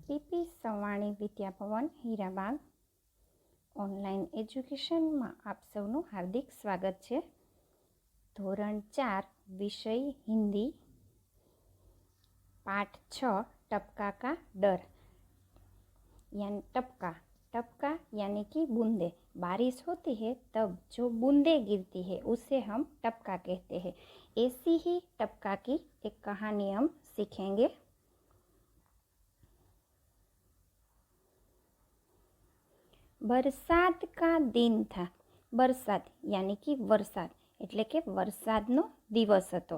PP Savani Vidya Bhavan Hirabag online એજ્યુકેશનમાં આપ સૌનું હાર્દિક સ્વાગત છે। ધોરણ 4 વિષય हिंदी पाठ 6 टपका का डर यानी टपका टपका यानी कि बूंदे। बारिश होती है तब जो बूंदे गिरती है उसे हम टपका कहते हैं। ऐसी ही टपका की एक कहानी हम सीखेंगे। बरसात का दिन था। बरसात यानी कि वरसाद એટલે કે વરસાદનો દિવસ હતો।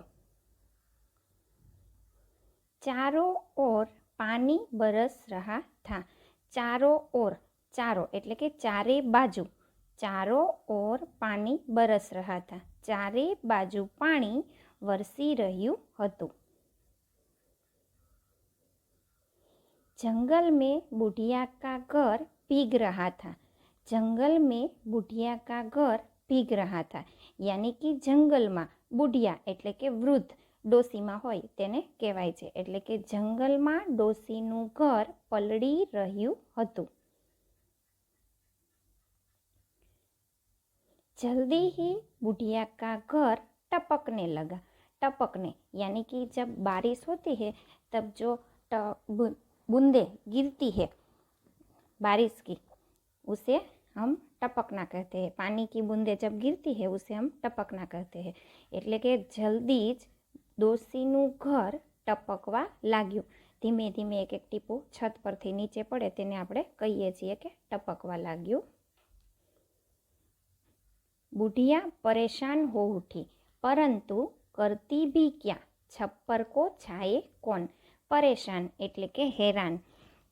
चारों ओर पानी बरस रहा था। चारों ओर चारों એટલે કે ચારે બાજુ चारों ओर पानी बरस रहा था। चारे बाजू पानी वरसी રહ્યું હતું। जंगल में बुढ़िया का घर भीग रहा था। जंगल में बुढ़िया का घर भीग रहा था यानी कि जंगल में बुढ़िया એટલે કે વૃદ્ધ ડોસીમાં હોય તેને કહેવાય છે। એટલે કે જંગલમાં ડોસીનું ઘર પલળી રહ્યું હતું। जल्दी ही बुढ़िया का घर टपकने लगा। टपकने यानी कि जब बारिश होती है तब जो बूंदे गिरती है बारिश की उसे हम टपकना कहते हैं। पानी की बूंदे जब गिरती है उसे हम टपकना कहते हैं। એટલે કે જલ્દી જ ડોસીનું ઘર ટપકવા લાગ્યું। ધીમે ધીમે એક એક ટીપું છત પરથી નીચે પડે તેને આપણે કહીએ છીએ કે ટપકવા લાગ્યું। बुढ़िया परेशान हो उठी परंतु करती भी क्या। छप्पर को छाए कौन। परेशान એટલે કે हैरान।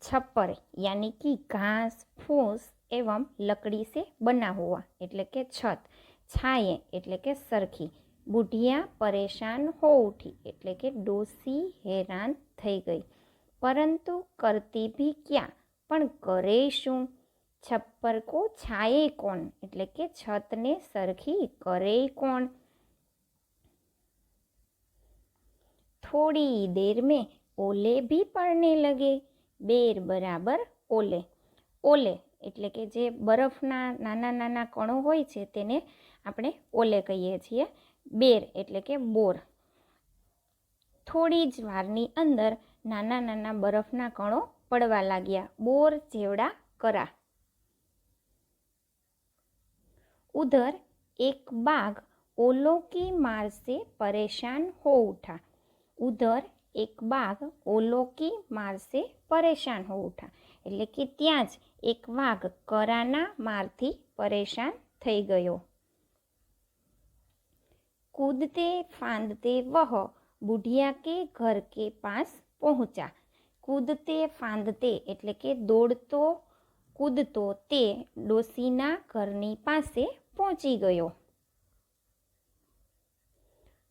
छप्पर यानी कि घास फूस एवं लकड़ी से बना हुआ એટલે કે छत। छाए એટલે કે सरखी। बुढ़िया परेशान हो उठी એટલે કે ડોસી हैरान થઈ ગઈ। परंतु करती भी क्या પણ કરે શું। छप्पर को छाए कौन એટલે કે છતને સરખી કરે કોણ। थोड़ी देर में ओले भी पड़ने लगे। बेर बराबर ओले। ओले એટલે કે જે બરફના નાના નાના કણો હોય છે તેને આપણે ઓલે કહીએ છીએ। બેર એટલે કે બોર। થોડી જ વારની અંદર નાના નાના બરફના કણો પડવા લાગ્યા। બોર જેવડા કરા। उधर एक बाघ ओलों की मार से परेशान हो उठा। उधर एक बाघ ओलों की मार से परेशान हो उठा એટલે કે ત્યાં જ એક વાઘ કરાના મારથી પરેશાન થઈ ગયો। कूदते फांदते वह बुढ़िया के घर के पास पहुंचा। कूदते फांदते એટલે કે દોડતો કૂદતો તે ડોસીના ઘરની પાસે પહોંચી ગયો।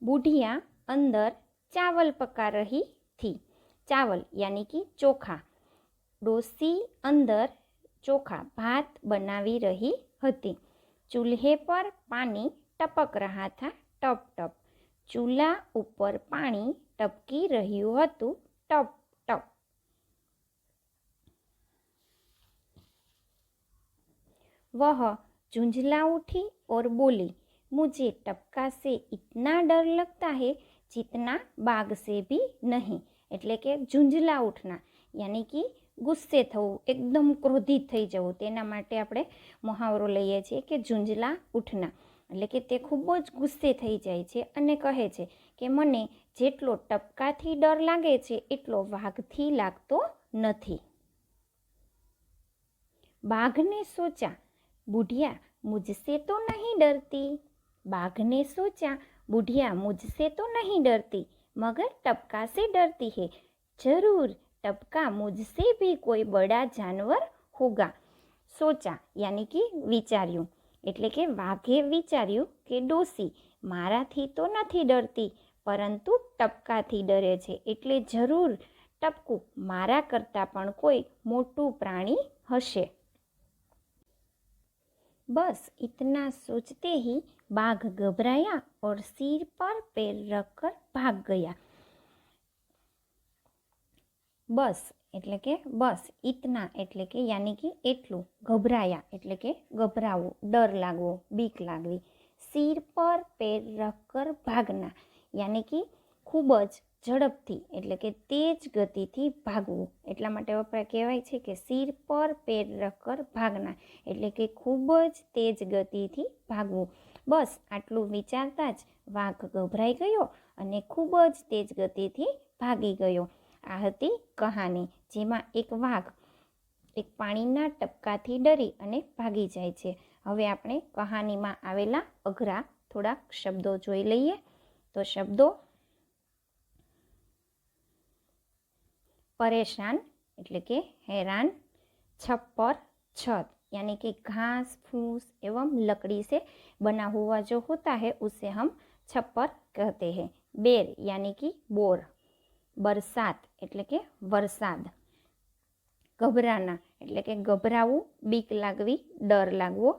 बुढ़िया अंदर चावल पका रही थी। चावल यानी कि चोखा। डोसी अंदर चोखा भात बनावी रही हती। चूल्हे पर पानी टपक रहा था टप टप। चूल्हा ऊपर पानी टपकी રહ્યું હતું टप टप। वह झुंझला उठी और बोली मुझे टपका से इतना डर लगता है जितना बाघ से भी नहीं। એટલે કે ઝુંઝલા ઉઠના યાની કે ગુસ્સે થવું એકદમ ક્રોધિત થઈ જવું તેના માટે આપણે મુહાવરો લઈએ છીએ કે ઝુંઝલા ઉઠના એટલે કે તે ખૂબ જ ગુસ્સે થઈ જાય છે અને કહે છે કે મને જેટલો ટપકાથી ડર લાગે છે એટલો વાઘથી લાગતો નથી। बाघ ने सोचा बुढ़िया मुझसे तो नहीं डरती। बाघ ने सोचा बुढ़िया मुझसे तो नहीं डरती मगर टपका से डरती है। जरूर टपका मुझसे भी कोई बड़ा जानवर होगा। सोचा यानी कि विचार्યું એટલે કે વાઘે વિચાર્યું કે ડોસી મારાથી તો નથી ડરતી પરંતુ ટપકાથી ડરે છે એટલે જરૂર ટપકું મારા કરતાં પણ કોઈ મોટું પ્રાણી હશે। बस इतना सोचते ही बाघ घबराया और सिर पर पैर रखकर भाग गया। बस એટલે કે બસ, ઇતના એટલે કે યાની કે એટલું, ગભરાયા એટલે કે ગભરાવું, ડર લાગવો, બીક લાગવી, સિર પર પેર રખકર ભાગના યાની કે ખૂબ જ ઝડપથી એટલે કે તેજ ગતિથી ભાગવું, એટલા માટે વપરાય કહેવાય છે કે સિર પર પેર રખકર ભાગના એટલે કે ખૂબ જ તેજ ગતિથી ભાગવું. બસ આટલું વિચારતા જ વાઘ ગભરાઈ ગયો અને ખૂબ જ તેજ ગતિથી ભાગી ગયો. આ હતી કહાની, જેમાં એક વાઘ એક પાણીના ટપકાથી ડરી અને ભાગી જાય છે. હવે આપણે કહાનીમાં આવેલા અઘરા થોડાક શબ્દો જોઈ લઈએ. તો શબ્દો: परेशान એટલે કે हैरान, छप्पर छत यानी कि घास फूस एवं लकड़ी से बना हुआ जो होता है उसे हम छप्पर कहते हैं. बेर यानी कि बोर, बरसात એટલે કે વરસાદ, ગભરાના એટલે કે ગભરાવું, બીક લાગવી, ડર લાગવો,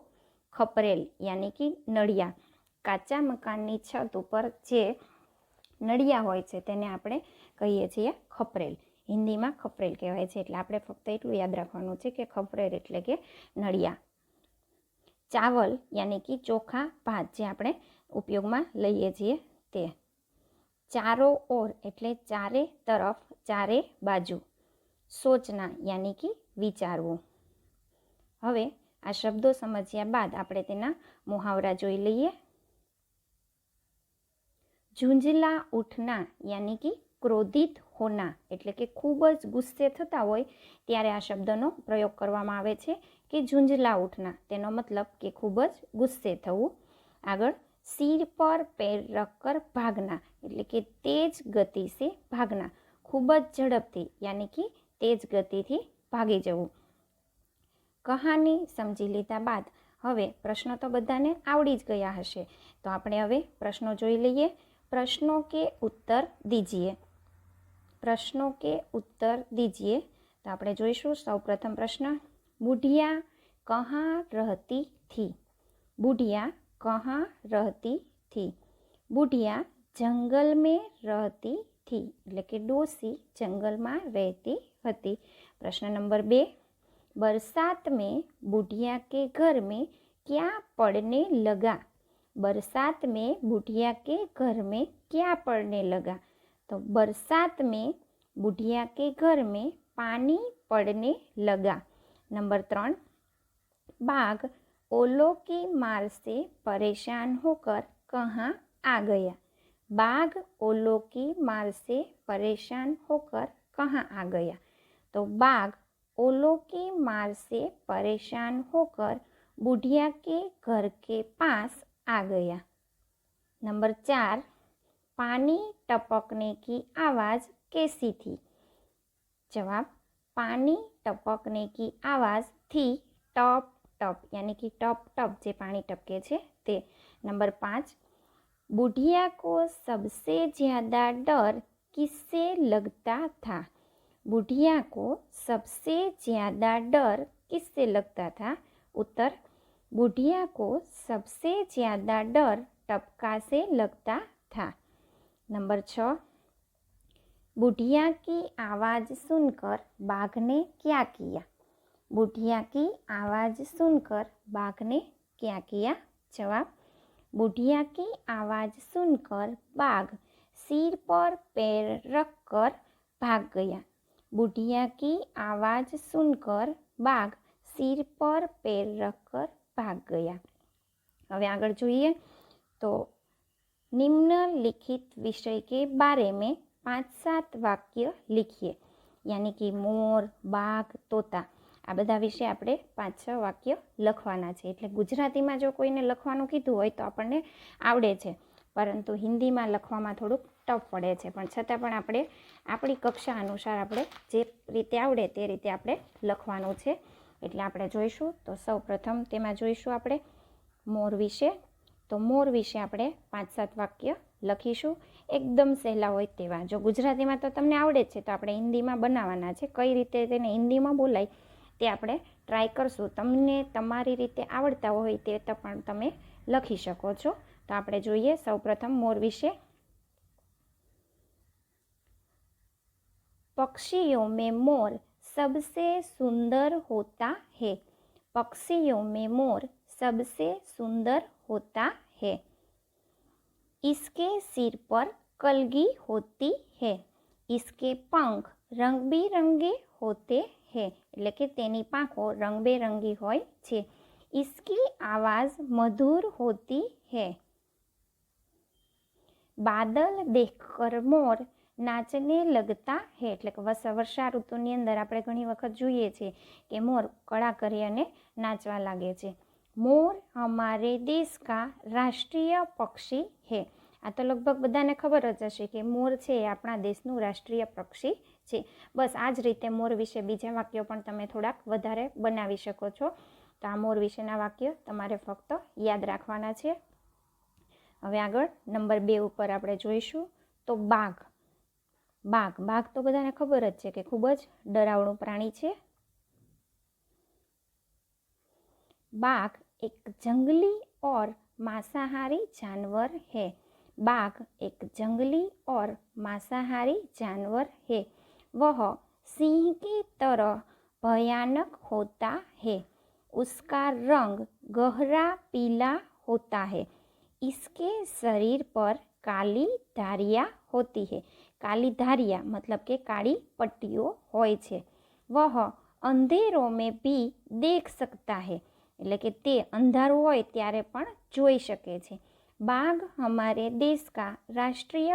ખપરેલ યાની કે નળિયા, કાચા મકાનની છત ઉપર જે નળિયા હોય છે તેને આપણે કહીએ છીએ ખપરેલ. હિન્દીમાં ખપરેલ કહેવાય છે, એટલે આપણે ફક્ત એટલું યાદ રાખવાનું છે કે ખપરેલ એટલે કે નળિયા. ચાવલ યાની કે ચોખા ભાત જે આપણે ઉપયોગમાં લઈએ છીએ તે. ચારો ઓર એટલે ચારે તરફ, ચારે બાજુ. સોચના યાની કે વિચારવું. હવે આ શબ્દો સમજ્યા બાદ આપણે તેના મુહાવરા જોઈ લઈએ. ઝુંઝલા ઉઠના યાની કે ક્રોધિત હોના એટલે કે ખૂબ જ ગુસ્સે થતા હોય ત્યારે આ શબ્દનો પ્રયોગ કરવામાં આવે છે કે ઝુંઝલા ઉઠના, તેનો મતલબ કે ખૂબ જ ગુસ્સે થવું. આગળ સિર પર પેર રખકર ભાગના એટલે કે તેજ ગતિ સે ભાગના, ખૂબ જ ઝડપથી યાની કે તેજ ગતિથી ભાગી જવું. કહાની સમજી લીધા બાદ હવે પ્રશ્નો તો બધાને આવડી જ ગયા હશે, તો આપણે હવે પ્રશ્નો જોઈ લઈએ. प्रश्नों के उत्तर दीजिए. प्रश्नों के उत्तर दीजिए. तो આપણે જોઈશું સૌપ્રથમ પ્રશ્ન: બુઢિયા કहाँ रहती थी? બુઢિયા કहाँ रहती थी? બુઢિયા જંગલ में रहती थी એટલે કે ડોસી જંગલમાં રહેતી હતી. પ્રશ્ન નંબર 2: बरसात में बुढ़िया के घर में क्या पड़ने लगा? बरसात में बुढ़िया के घर में क्या पड़ने लगा? तो बरसात में बुढ़िया के घर में पानी पड़ने लगा. नंबर 3: बाघ ओलों की मार से परेशान होकर कहाँ आ गया? बाघ ओलों की मार से परेशान होकर कहाँ आ गया? तो बाघ ओलों की मार से परेशान होकर बुढ़िया के घर के पास आ गया. नंबर 4: पानी टपकने की आवाज़ कैसी थी? जवाब: पानी टपकने की आवाज़ थी टप टप यानी कि टप टप जे पानी टपके छे ते. नंबर 5: बुढ़िया को सबसे ज़्यादा डर किससे लगता था? बुढ़िया को सबसे ज़्यादा डर किससे लगता था? उत्तर: बुढ़िया को सबसे ज़्यादा डर टपका से लगता था. नंबर 6: बुढ़िया की आवाज़ सुनकर बाघ ने क्या किया? बुढ़िया की आवाज़ सुनकर बाघ ने क्या किया? जवाब: बुढ़िया की आवाज़ सुनकर बाघ सिर पर पैर रखकर भाग गया. बुढ़िया की आवाज़ सुनकर बाघ सिर पर पैर रखकर भाग गया. હવે આગળ જોઈએ તો निम्नलिखित विषय के बारे में 5-7 वाक्य लिखिए. यानी कि मोर, बाघ, तोता આ બધા વિશે આપણે 5-6 વાક્ય લખવાના છે. એટલે ગુજરાતીમાં જો કોઈને લખવાનું કીધું હોય તો આપણને આવડે છે, પરંતુ હિન્દીમાં લખવામાં થોડુંક ટફ પડે છે. પણ છતાં પણ આપણે આપણી કક્ષા અનુસાર આપણે જે રીતે આવડે તે રીતે આપણે લખવાનું છે. એટલે આપણે જોઈશું. તો સૌ પ્રથમ તેમાં જોઈશું આપણે મોર વિશે. તો મોર વિશે આપણે 5-7 વાક્ય લખીશું, એકદમ સહેલા હોય તેવા. જો ગુજરાતીમાં તો તમને આવડે જ છે, તો આપણે હિન્દીમાં બનાવવાના છે. કઈ રીતે તેને હિન્દીમાં બોલાય તે આપણે ટ્રાય કરશું. તમને તમારી રીતે આવડતા હોય તે તો પણ તમે લખી શકો છો. તો આપણે જોઈએ સૌપ્રથમ મોર વિશે. पक्षियों में मोर सबसे सुंदर होता है। पक्षियों में मोर सबसे सुंदर होता है। इसके सिर पर कलगी होती है। इसके पंख रंग बिरंगे होते हैं, એટલે કે તેની પાંખો રંગબેરંગી હોય છે। इसकी आवाज़ मधुर होती है। बादल देखकर मोर नाचने लगता है, એટલે કે વર્ષા ઋતુની અંદર આપણે ઘણી વખત જોઈએ છીએ કે મોર કળા કરી અને નાચવા લાગે છે। मोर हमारे देश का राष्ट्रीय पक्षी है। આ તો લગભગ બધાને ખબર જ હશે કે મોર છે એ આપણા દેશનું રાષ્ટ્રીય પક્ષી છે। બસ આ જ રીતે મોર વિશે બીજા વાક્યો પણ તમે થોડાક વધારે બનાવી શકો છો। તો આ મોર વિશેના વાક્ય તમારે ફક્ત યાદ રાખવાના છે। હવે આગળ નંબર 2 ઉપર આપણે જોઈશું તો બાઘ। બાઘ તો બધાને ખબર જ છે કે ખૂબ જ ડરાવણું પ્રાણી છે। बाघ एक जंगली और मांसाहारी जानवर है। बाघ एक जंगली और मांसाहारी जानवर है। वह सिंह की तरह भयानक होता है। उसका रंग गहरा पीला होता है। इसके शरीर पर काली धारियाँ होती है। काली धारियाँ मतलब के काली पट्टियों होय छे। वह अंधेरों में भी देख सकता है, એટલે કે તે અંધારું હોય ત્યારે પણ જોઈ શકે છે। બાઘ हमारे देश का राष्ट्रीय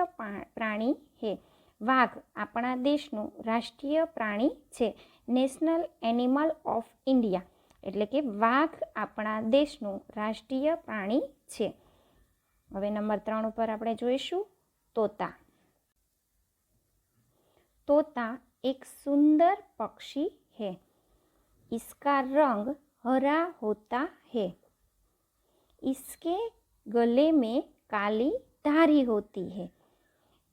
प्राणी है। વાઘ આપણા દેશનું રાષ્ટ્રીય પ્રાણી છે। નેશનલ એનિમલ ઓફ ઇન્ડિયા, એટલે કે વાઘ આપણા દેશનું રાષ્ટ્રીય પ્રાણી છે। હવે નંબર 3 ઉપર આપણે જોઈશું તોતા। तोता एक सुंदर पक्षी है। इसका रंग हरा होता है। इसके गले में काली धारी होती है।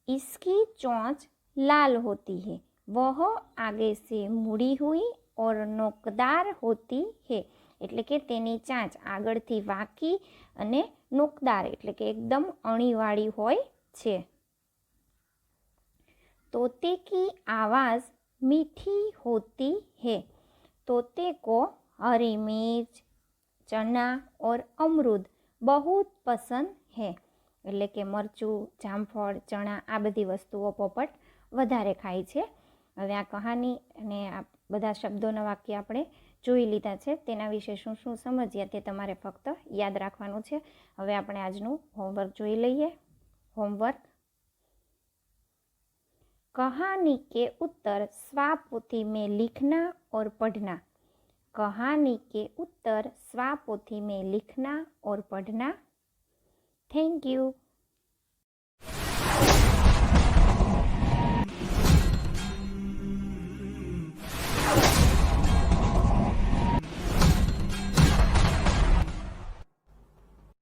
इसकी चोंच लाल होती है। वह आगे से मुड़ी हुई और नोकदार होती है, એટલે કે તેની ચાંચ આગળથી વાંકી અને નોકદાર એટલે કે એકદમ અણીવાળી હોય છે। तोते की आवाज़ मीठी होती है। तोते को हरी मिर्च, चना और अमरूद बहुत पसंद है, એટલે કે મરચું, જામફળ, ચણા આ બધી વસ્તુઓ પોપટ વધારે ખાય છે। હવે આ કહાની અને આ બધા શબ્દોના વાક્ય આપણે જોઈ લીધા છે। તેના વિશે શું શું સમજ્યા તે તમારે ફક્ત યાદ રાખવાનું છે। હવે આપણે આજનું હોમવર્ક જોઈ લઈએ। હોમવર્ક, कहानी के उत्तर स्वापोथी में लिखना और पढ़ना। कहानी के उत्तर स्वापोथी में लिखना और पढ़ना। Thank you.